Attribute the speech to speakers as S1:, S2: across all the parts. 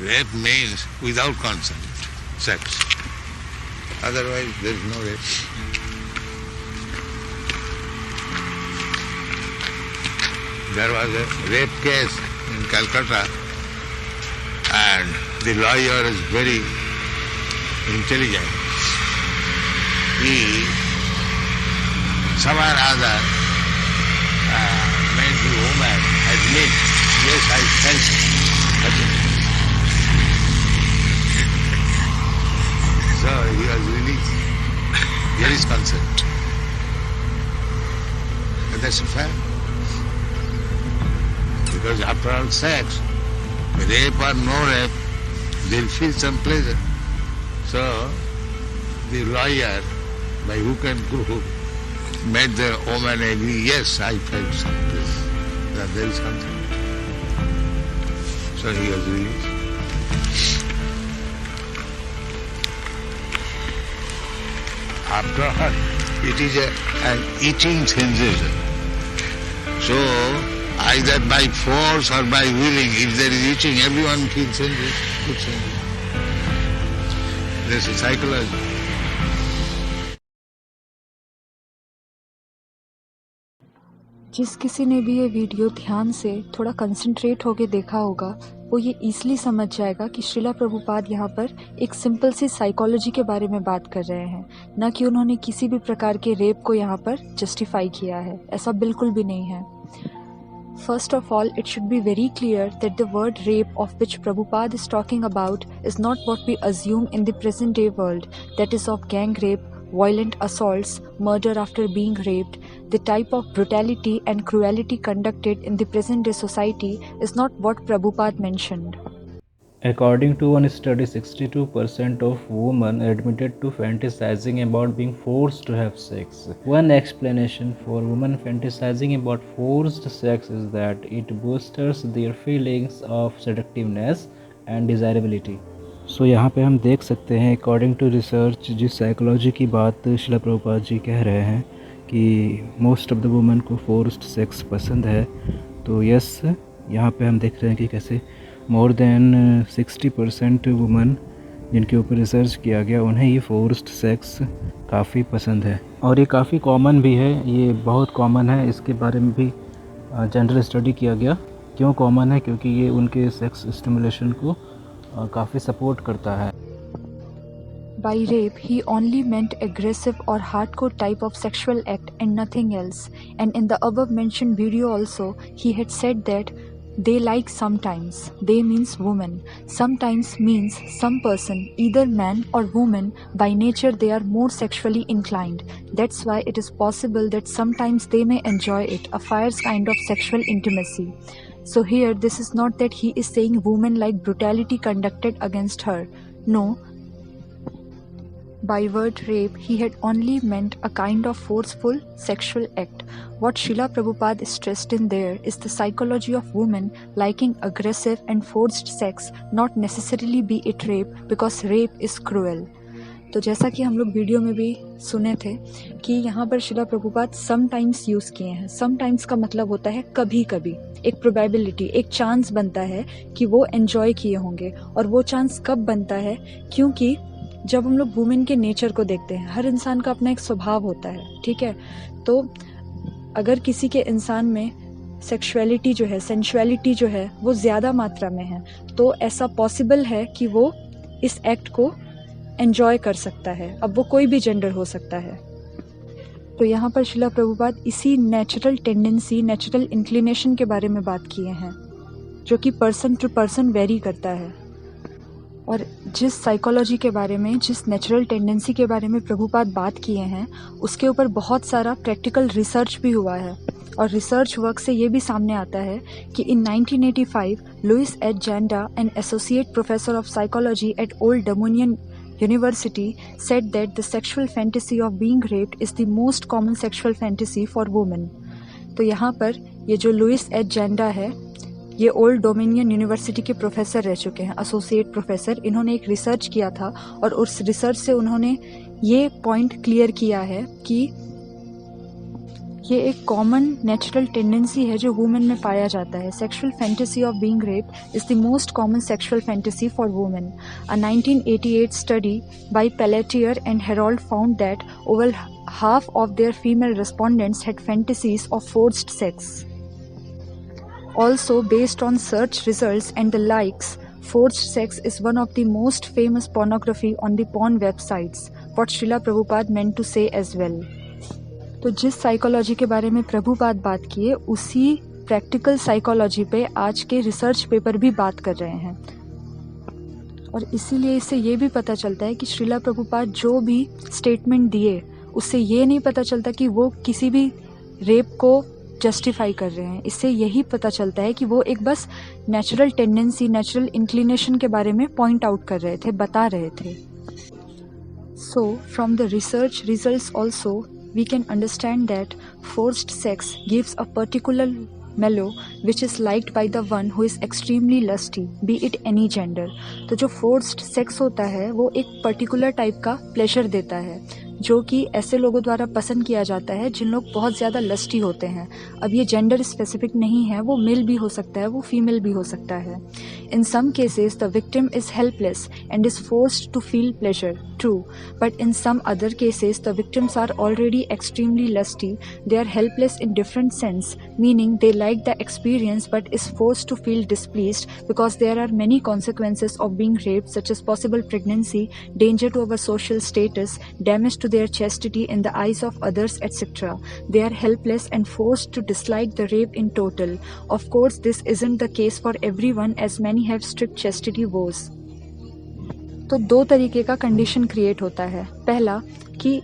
S1: Rape means without consent, sex. Otherwise, there is no rape. There was a rape case in Calcutta, and the lawyer is very intelligent. He, somewhere or other, made the woman admit, yes, I felt it. So he was released. There is consent. And that's a fact. Because after all, sex, rape or no rape, they'll feel some pleasure. So the lawyer, by hook and crook, made the woman agree, yes, I felt some pleasure, that there is consent. So he was released. After all, it is an eating sensation. So either by force or by willing, if there is eating, everyone feels good sensation. This is psychology.
S2: जिस किसी ने भी ये video ध्यान से थोड़ा concentrate होके देखा होगा वो ये ईजिली समझ जाएगा कि श्रीला प्रभुपाद यहाँ पर एक सिंपल सी साइकोलॉजी के बारे में बात कर रहे हैं, न कि उन्होंने किसी भी प्रकार के रेप को यहाँ पर जस्टिफाई किया है। ऐसा बिल्कुल भी नहीं है। First of all, it should be very clear that the word rape of which Prabhupada is talking about is not what we assume in the present day world, that is of gang rape, violent assaults, murder after being raped. The type of brutality and cruelty conducted in the present day society is not what Prabhupada mentioned.
S3: According to one study, 62% of women admitted to fantasizing about being forced to have sex. One explanation for women fantasizing about forced sex is that it boosts their feelings of seductiveness and desirability. So यहाँ पे हम देख सकते हैं according to research जिस psychology की बात श्रीला प्रभुपाद जी कह रहे हैं कि मोस्ट ऑफ द वुमेन को फोर्स्ड सेक्स पसंद है, तो यस यहाँ पे हम देख रहे हैं कि कैसे मोर देन 60% वुमेन जिनके ऊपर रिसर्च किया गया उन्हें ये फोर्स्ड सेक्स काफ़ी पसंद है और ये काफ़ी कॉमन भी है। ये बहुत कॉमन है, इसके बारे में भी जनरल स्टडी किया गया। क्यों कॉमन है? क्योंकि ये उनके सेक्स स्टिमुलेशन को काफ़ी सपोर्ट करता है।
S2: By rape, he only meant aggressive or hardcore type of sexual act and nothing else. And in the above mentioned video also, he had said that they like sometimes. They means woman. Sometimes means some person, either man or woman, by nature they are more sexually inclined. That's why it is possible that sometimes they may enjoy it, a fierce kind of sexual intimacy. So here, this is not that he is saying women like brutality conducted against her. No. By word rape, he had only meant a kind of forceful sexual act. What Srila Prabhupada stressed in there is the psychology of women liking aggressive and forced sex, not necessarily be it rape, because rape is cruel. तो जैसा कि हम लोग video में भी सुने थे कि यहाँ पर श्रीला प्रभुपाद समटाइम्स यूज़ किए हैं। समटाइम्स का मतलब होता है कभी कभी, एक प्रोबेबिलिटी, एक चांस बनता है कि वो एंजॉय किए होंगे। और वो चांस कब बनता है? क्योंकि जब हम लोग वुमेन के नेचर को देखते हैं, हर इंसान का अपना एक स्वभाव होता है, ठीक है। तो अगर किसी के इंसान में सेक्सुअलिटी जो है, सेंसुअलिटी जो है, वो ज़्यादा मात्रा में है, तो ऐसा पॉसिबल है कि वो इस एक्ट को एंजॉय कर सकता है। अब वो कोई भी जेंडर हो सकता है। तो यहाँ पर श्रीला प्रभुपाद इसी नेचुरल टेंडेंसी, नेचुरल इंक्लिनेशन के बारे में बात किए हैं, जो कि पर्सन टू पर्सन वेरी करता है। और जिस साइकोलॉजी के बारे में, जिस नेचुरल टेंडेंसी के बारे में प्रभुपाद बात किए हैं, उसके ऊपर बहुत सारा प्रैक्टिकल रिसर्च भी हुआ है। और रिसर्च वर्क से ये भी सामने आता है कि in 1985 Louis H Janda, an associate professor of psychology at Old Dominion University, said that the sexual fantasy of being raped is the most common sexual fantasy for women. तो यहाँ पर ये जो लुइस एच जैंडा है, ये old dominion university के professor रह चुके हैं, एसोसिएट प्रोफेसर। इन्होंने एक रिसर्च किया था और उस रिसर्च से उन्होंने ये पॉइंट क्लियर किया है कि ये एक कॉमन नेचुरल टेंडेंसी है जो वुमेन में पाया जाता है. Sexual fantasy of being raped is the most common sexual fantasy for women. A 1988 study by Pelletier and Herold found that over half of their female respondents had fantasies of forced sex. Also, based on search results and the likes, forced sex is one of the most famous pornography on the porn websites. What Srila Prabhupada meant to say as well. तो जिस psychology के बारे में प्रभुपाद बात किए उसी practical psychology पे आज के रिसर्च पेपर भी बात कर रहे हैं. और इसीलिए इससे ये भी पता चलता है कि श्रीला प्रभुपाद जो भी स्टेटमेंट दिए उससे ये नहीं पता चलता कि वो किसी भी रेप को जस्टिफाई कर रहे हैं. इससे यही पता चलता है कि वो एक बस नेचुरल टेंडेंसी, नेचुरल इंक्लिनेशन के बारे में पॉइंट आउट कर रहे थे, बता रहे थे. So from the research results also we can understand that forced sex gives a particular mellow which is liked by the one who is extremely lusty, be it any gender. तो जो forced sex होता है वो एक particular type का pleasure देता है जो कि ऐसे लोगों द्वारा पसंद किया जाता है जिन लोग बहुत ज़्यादा लस्टी होते हैं. अब ये जेंडर स्पेसिफिक नहीं है, वो मेल भी हो सकता है, वो फीमेल भी हो सकता है. In some cases the victim is helpless and is forced to feel pleasure, true, but in some other cases the victims are already extremely lusty. They are helpless in different sense, meaning they like the experience but is forced to feel displeased because there are many consequences of being raped, such as possible pregnancy, danger to our social status, damage to their chastity in the eyes of others, etc. They are helpless and forced to dislike the rape in total. Of course, this isn't the case for everyone as many have strict chastity vows. तो दो तरीके का condition create होता है. पहला कि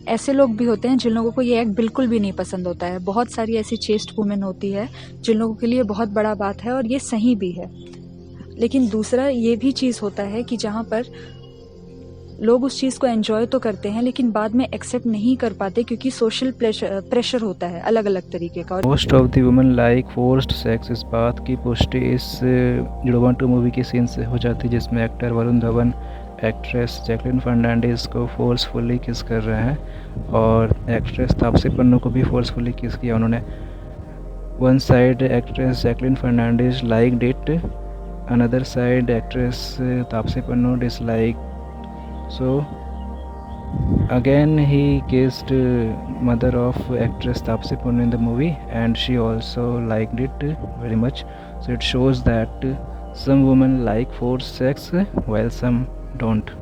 S2: ऐसे लोग भी होते हैं जिन लोगों को ये एक्ट बिल्कुल भी नहीं पसंद होता है. बहुत सारी ऐसी चेस्ट वुमेन होती है जिन लोगों के लिए बहुत बड़ा बात है और ये सही भी है. लेकिन दूसरा ये भी चीज़ होता है कि जहाँ पर लोग उस चीज़ को एंजॉय तो करते हैं लेकिन बाद में एक्सेप्ट नहीं कर पाते क्योंकि सोशल प्रेशर होता है अलग अलग तरीके का.
S3: Most of the women like forced sex. इस बात की पुष्टि इस जुड़वा 2 मूवी की सीन से हो जाती है जिसमें एक्टर वरुण धवन एक्ट्रेस जैकलिन फर्नांडिस को फोर्सफुली किस कर रहे हैं और एक्ट्रेस तापसी पन्नू को भी फोर्सफुली किस किया उन्होंने. One side actress Jacqueline Fernandez liked it, another side actress Taapsee Pannu dislike. So again he kissed mother of actress Taapsee Pannu in the movie and she also liked it very much. So it shows that some women like forced sex while some don't.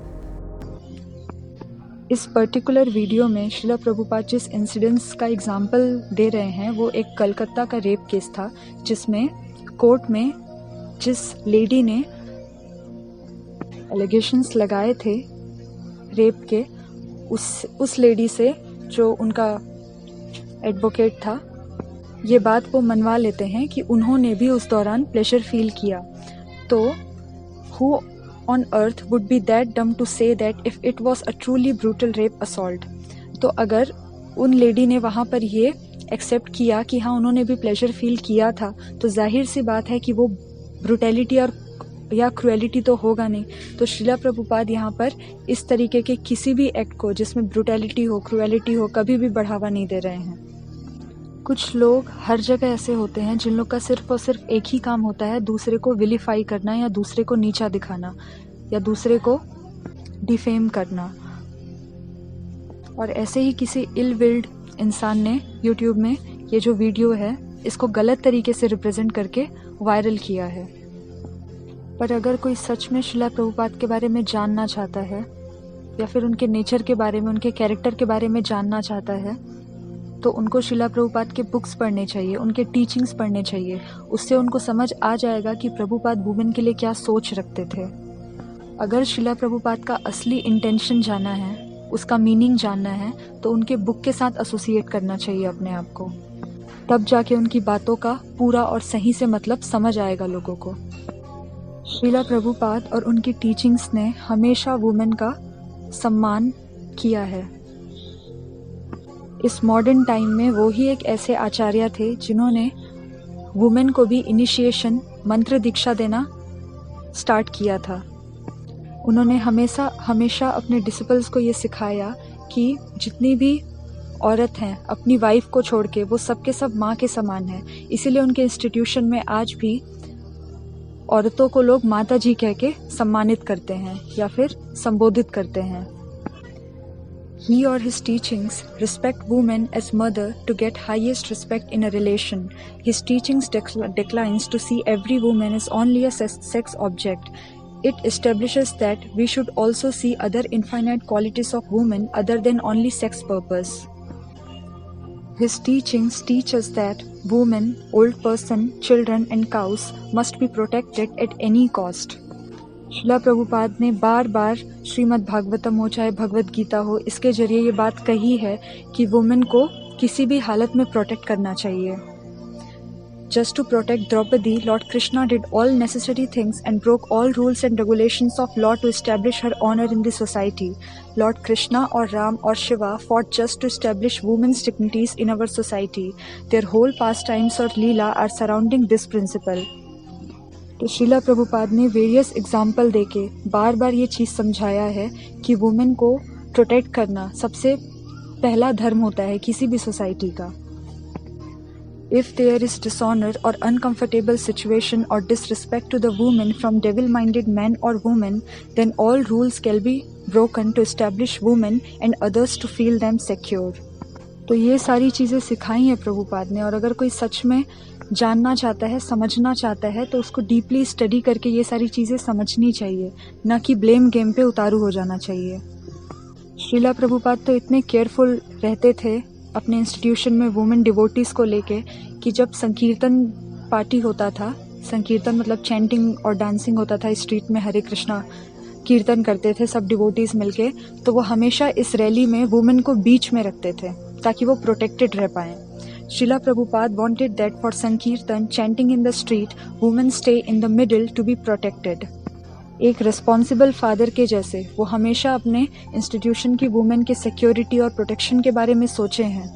S2: इस particular video में श्रीला प्रभुपाद जिस incidents का example दे रहे हैं वो एक कलकत्ता का rape case था जिसमें कोर्ट में जिस लेडी ने एलिगेशंस लगाए थे रेप के उस लेडी से जो उनका एडवोकेट था ये बात वो मनवा लेते हैं कि उन्होंने भी उस दौरान प्लेजर फील किया. तो who on earth would be that dumb to say that if it was a truly brutal rape assault. तो अगर उन लेडी ने वहाँ पर ये एक्सेप्ट किया कि हाँ उन्होंने भी प्लेजर फील किया था तो जाहिर सी बात है कि वो ब्रूटैलिटी और या क्रुएलिटी तो होगा नहीं. तो श्रीला प्रभुपाद यहाँ पर इस तरीके के किसी भी एक्ट को जिसमें ब्रूटैलिटी हो, क्रुएलिटी हो, कभी भी बढ़ावा नहीं दे रहे हैं. कुछ लोग हर जगह ऐसे होते हैं जिन लोग का सिर्फ और सिर्फ एक ही काम होता है दूसरे को विलीफाई करना या दूसरे को नीचा दिखाना या दूसरे को डिफेम करना. और ऐसे ही किसी इल विल्ड इंसान ने यूट्यूब में ये जो वीडियो है इसको गलत तरीके से रिप्रेजेंट करके वायरल किया है. पर अगर कोई सच में श्रीला प्रभुपाद के बारे में जानना चाहता है या फिर उनके नेचर के बारे में, उनके कैरेक्टर के बारे में जानना चाहता है तो उनको श्रीला प्रभुपाद के बुक्स पढ़ने चाहिए, उनके टीचिंग्स पढ़ने चाहिए. उससे उनको समझ आ जाएगा कि प्रभुपाद वुमेन के लिए क्या सोच रखते थे. अगर श्रीला प्रभुपाद का असली इंटेंशन जानना है, उसका मीनिंग जानना है तो उनके बुक के साथ एसोसिएट करना चाहिए अपने आप को. तब जाके उनकी बातों का पूरा और सही से मतलब समझ आएगा लोगों को. श्रीला प्रभुपाद और उनकी टीचिंग्स ने हमेशा वुमेन का सम्मान किया है. इस मॉडर्न टाइम में वो ही एक ऐसे आचार्य थे जिन्होंने वुमेन को भी इनिशिएशन मंत्र दीक्षा देना स्टार्ट किया था. उन्होंने हमेशा अपने डिसिपल्स को ये सिखाया कि जितनी भी औरत हैं, अपनी वाइफ को छोड़ के वो सबके सब माँ के समान हैं। इसीलिए उनके इंस्टीट्यूशन में आज भी औरतों को लोग माता जी कह के सम्मानित करते हैं या फिर संबोधित करते हैं। He or his teachings respect women as mother to get highest respect in a relation. His teachings declines to see every woman as only a sex object. It establishes that we should also see other infinite qualities of women other than only sex purpose. His teachings teach us that women, old person, children and cows must be protected at any cost. शिला प्रभुपाद ने बार बार श्रीमद् भागवतम हो चाहे भगवत गीता हो, इसके जरिए ये बात कही है कि वुमेन को किसी भी हालत में प्रोटेक्ट करना चाहिए। Just to protect Draupadi, Lord Krishna did all necessary things and broke all rules and regulations of law to establish her honor in the society. Lord Krishna or Ram or Shiva fought just to establish women's dignities in our society. Their whole pastimes or leela are surrounding this principle. तो श्रीला प्रभुपाद ने various example देके बार बार ये चीज़ समझाया है कि women को protect करना सबसे पहला धर्म होता है किसी भी सोसाइटी का। If there is dishonor or uncomfortable situation or disrespect to the woman from devil-minded men or women, then all rules can be broken to establish women and others to feel them secure. तो ये सारी चीज़ें सिखाई हैं प्रभुपाद ने, और अगर कोई सच में जानना चाहता है, समझना चाहता है, तो उसको डीपली स्टडी करके ये सारी चीज़ें समझनी चाहिए, ना कि ब्लेम गेम पे उतारू हो जाना चाहिए। श्रीला प्रभुपाद तो इतने केयरफुल रहते थे अपने इंस्टीट्यूशन में वुमेन डिवोटीज़ को लेके कि जब संकीर्तन पार्टी होता था, संकीर्तन मतलब चैंटिंग और डांसिंग होता था, स्ट्रीट में हरे कृष्णा कीर्तन करते थे सब डिवोटीज़ मिलके, तो वो हमेशा इस रैली में वुमेन को बीच में रखते थे ताकि वो प्रोटेक्टेड रह पाएँ। Srila Prabhupada wanted that for Sankirtan chanting in the street, women stay in the middle to be protected. एक रिस्पॉन्सिबल फादर के जैसे वो हमेशा अपने इंस्टीट्यूशन की वुमेन के सिक्योरिटी और प्रोटेक्शन के बारे में सोचे हैं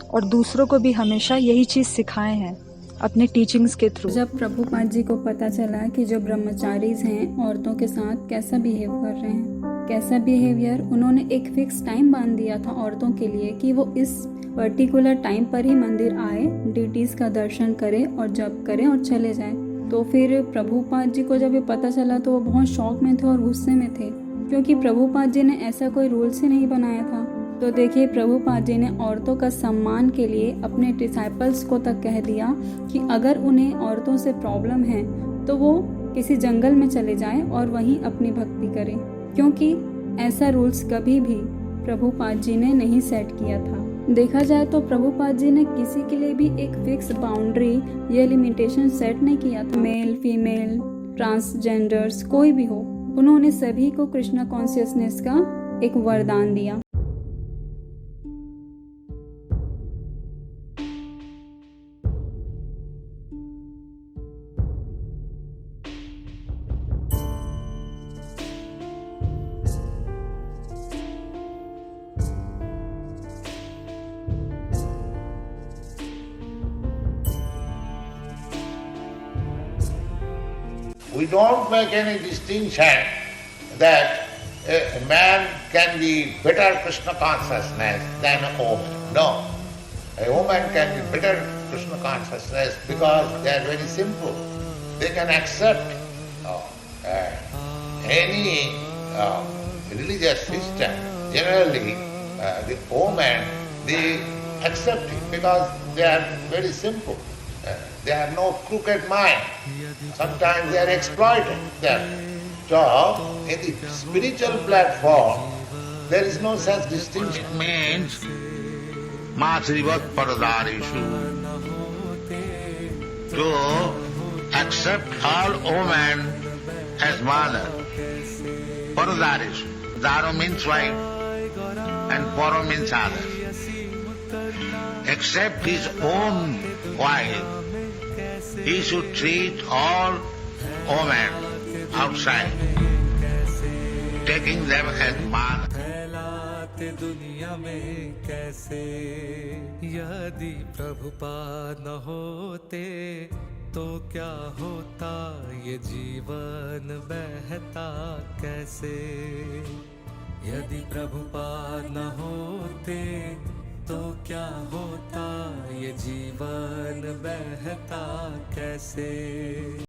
S2: और दूसरों को भी हमेशा यही चीज़ सिखाए हैं अपने टीचिंग्स के थ्रू।
S4: जब प्रभुपाद जी को पता चला कि जो ब्रह्मचारीज हैं औरतों के साथ कैसा बिहेव कर रहे हैं, कैसा बिहेवियर, उन्होंने एक फिक्स टाइम बांध दिया था औरतों के लिए कि वो इस पर्टिकुलर टाइम पर ही मंदिर आए, डिटीज़ का दर्शन करें और जप करें और चले जाएं। तो फिर प्रभुपाद जी को जब ये पता चला तो वो बहुत शॉक में थे और गुस्से में थे, क्योंकि प्रभुपाद जी ने ऐसा कोई रूल्स ही नहीं बनाया था। तो देखिए, प्रभुपाद जी ने औरतों का सम्मान के लिए अपने डिसाइपल्स को तक कह दिया कि अगर उन्हें औरतों से प्रॉब्लम है तो वो किसी जंगल में चले जाएं और वहीं अपनी भक्ति करें, क्योंकि ऐसा रूल्स कभी भी प्रभुपाद जी ने नहीं सेट किया था। देखा जाए तो प्रभुपाद जी ने किसी के लिए भी एक फिक्स बाउंड्री या लिमिटेशन सेट नहीं किया था। मेल, फीमेल, ट्रांसजेंडर्स कोई भी हो, उन्होंने सभी को कृष्णा कॉन्शियसनेस का एक वरदान दिया।
S1: We don't make any distinction that a man can be better Krishna consciousness than a woman. No. A woman can be better Krishna consciousness because they are very simple. They can accept any religious system. Generally, the women, they accept it because they are very simple. They have no crooked mind. Sometimes they are exploited there. So, in the spiritual platform, there is no such distinction. It means, Masrivat Paradarishu, to accept all women as mother. Paradarishu. Daro means wife and Paro means other. Except his own wife, he should treat all women outside, taking them as mother.
S5: फैलाते दुनिया में कैसे, यदि प्रभुपाद न होते तो क्या होता, ये जीवन बहता कैसे। यदि प्रभुपाद न होते तो क्या होता ये जीवन बहता कैसे।